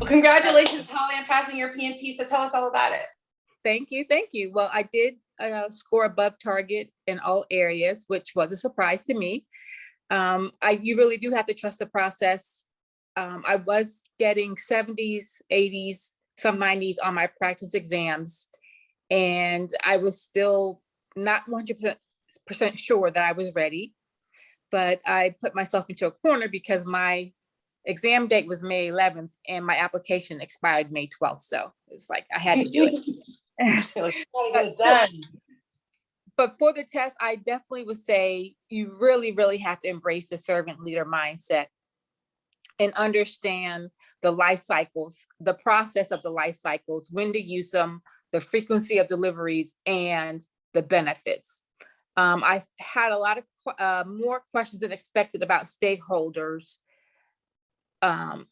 congratulations, Holly, on passing your PMP. So tell us all about it. Thank you. Thank you. Well, I did score above target in all areas, which was a surprise to me. You really do have to trust the process. I was getting 70s, 80s, some 90s on my practice exams, and I was still not 100% sure that I was ready, but I put myself into a corner because my exam date was May 11th and my application expired May 12th. So it was like, I had to do it. Like, gotta get it done. But for the test, I definitely would say you really, really have to embrace the servant leader mindset and understand the life cycles, the process of the life cycles, when to use them, the frequency of deliveries, and the benefits. I had a lot of more questions than expected about stakeholders,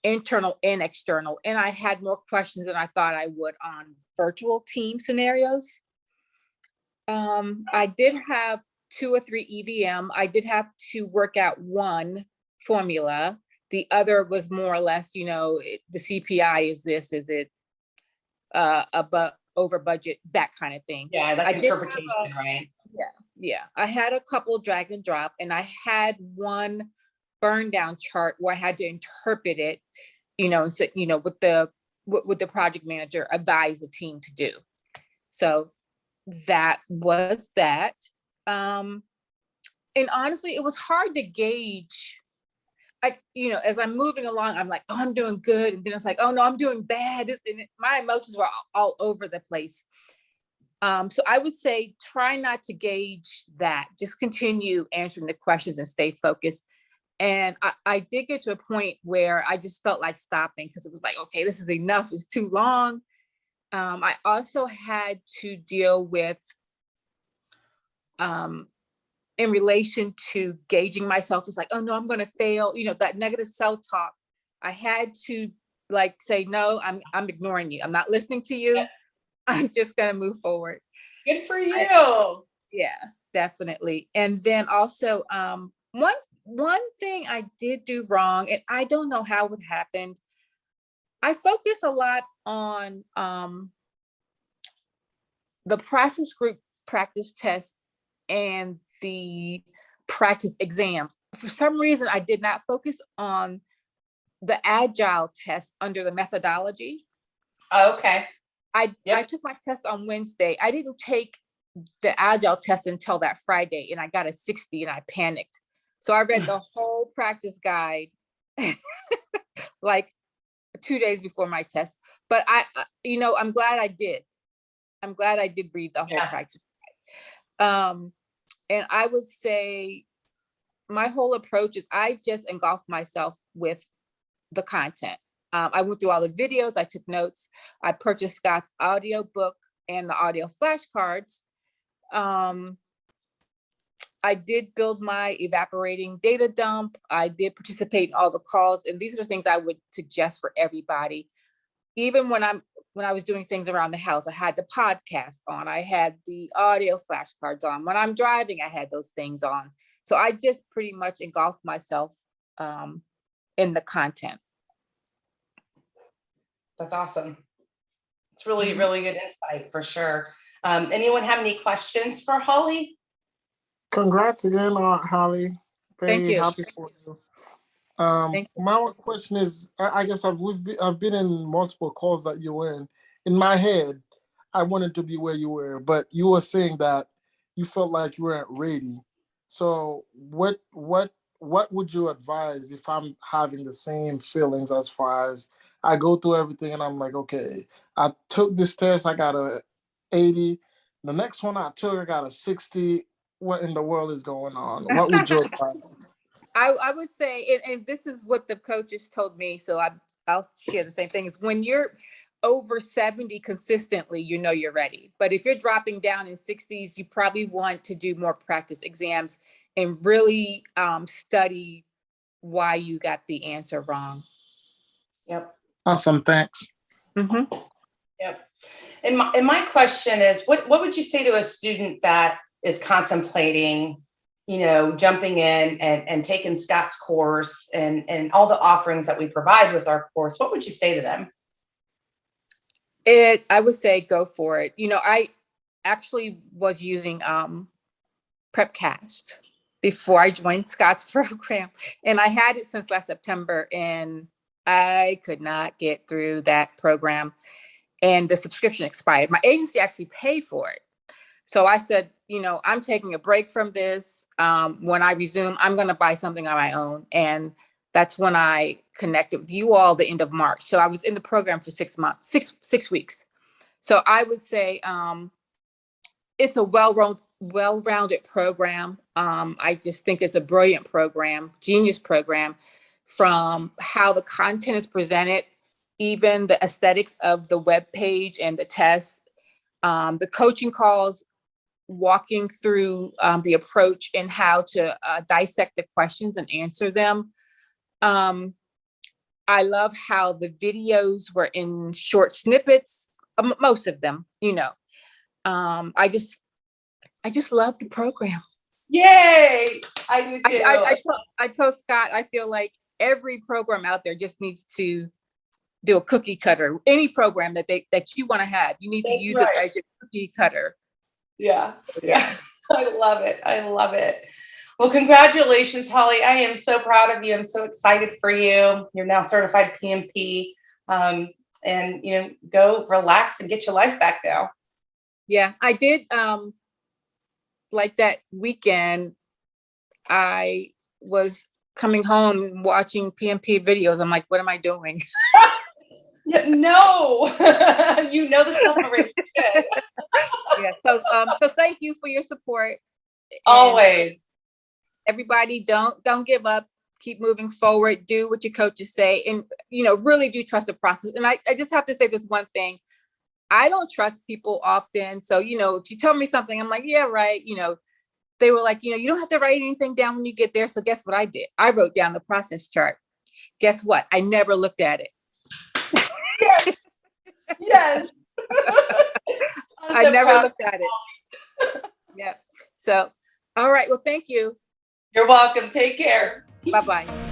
internal and external. And I had more questions than I thought I would on virtual team scenarios. I did have 2 or 3 EVM. I did have to work out one formula. The other was more or less, the CPI is this, is it above, over budget, that kind of thing. Yeah, like interpretation, right? Yeah. I had a couple drag and drop, and I had one burn down chart where I had to interpret it, and so, what the project manager advised the team to do. So that was that. And honestly, it was hard to gauge. As I'm moving along, I'm like, oh, I'm doing good. And then it's like, oh no, I'm doing bad. My emotions were all over the place. So I would say, try not to gauge that. Just continue answering the questions and stay focused. And I did get to a point where I just felt like stopping, because it was like, okay, this is enough. It's too long. I also had to deal with, in relation to gauging myself, it's like, oh no, I'm going to fail. That negative self-talk. I had to say, no, I'm ignoring you. I'm not listening to you. Yeah. I'm just going to move forward. Good for you. Yeah, definitely. And then also, one thing I did do wrong, and I don't know how it happened. I focus a lot on the process group practice test and the practice exams. For some reason, I did not focus on the agile test under the methodology. Oh, okay. I took my test on Wednesday. I didn't take the agile test until that Friday, and I got a 60 and I panicked. So I read the whole practice guide like 2 days before my test. But I'm glad I did. I'm glad I did read the whole practice guide. And I would say my whole approach is I just engulf myself with the content. I went through all the videos, I took notes, I purchased Scott's audiobook and the audio flashcards. I did build my evaporating data dump. I did participate in all the calls, and these are the things I would suggest for everybody. Even when I was doing things around the house, I had the podcast on, I had the audio flashcards on. When I'm driving, I had those things on. So I just pretty much engulfed myself in the content. That's awesome. It's really, really good insight for sure. Anyone have any questions for Holly? Congrats again, Holly. Very happy for you. My one question is, I guess I've been in multiple calls that you were in. In my head, I wanted to be where you were, but you were saying that you felt like you weren't ready. So what would you advise if I'm having the same feelings, as far as I go through everything and I'm like, okay, I took this test, I got a 80. The next one I took, I got a 60. What in the world is going on? What would you advise? I would say, and this is what the coaches told me, so I'll share the same thing, is when you're over 70 consistently, you're ready. But if you're dropping down in 60s, you probably want to do more practice exams and really study why you got the answer wrong. Yep. Awesome, thanks. Mm-hmm. Yep. And my question is, what would you say to a student that is contemplating, jumping in and taking Scott's course and all the offerings that we provide with our course? What would you say to them? I would say go for it. I actually was using PrepCast before I joined Scott's program, and I had it since last September, and I could not get through that program, and the subscription expired. My agency actually paid for it. So I said, I'm taking a break from this. When I resume, I'm going to buy something on my own. And that's when I connected with you all the end of March. So I was in the program for 6 months, six weeks. So I would say it's a well-rounded program. I just think it's a brilliant program, genius program, from how the content is presented, even the aesthetics of the web page and the tests, the coaching calls, walking through the approach and how to dissect the questions and answer them. I love how the videos were in short snippets, most of them, I just love the program. Yay! I do too. I told Scott, I feel like every program out there just needs to do a cookie cutter. Any program that you want to have, you need to use it as your cookie cutter. Yeah. I love it. Well, congratulations, Holly. I am so proud of you. I'm so excited for you. You're now certified PMP. And go relax and get your life back now. Yeah, I did. Like that weekend, I was coming home watching PMP videos. I'm like, what am I doing? Yeah, no, the stuff already. Good. Yeah. So thank you for your support. Always. And everybody, don't give up. Keep moving forward. Do what your coaches say, and really do trust the process. And I just have to say this one thing. I don't trust people often. So if you tell me something, I'm like, yeah, right. They were like, you don't have to write anything down when you get there. So guess what I did? I wrote down the process chart. Guess what? I never looked at it. Yes. I never looked at it. Yeah. So, all right. Well, thank you. You're welcome. Take care. Bye-bye.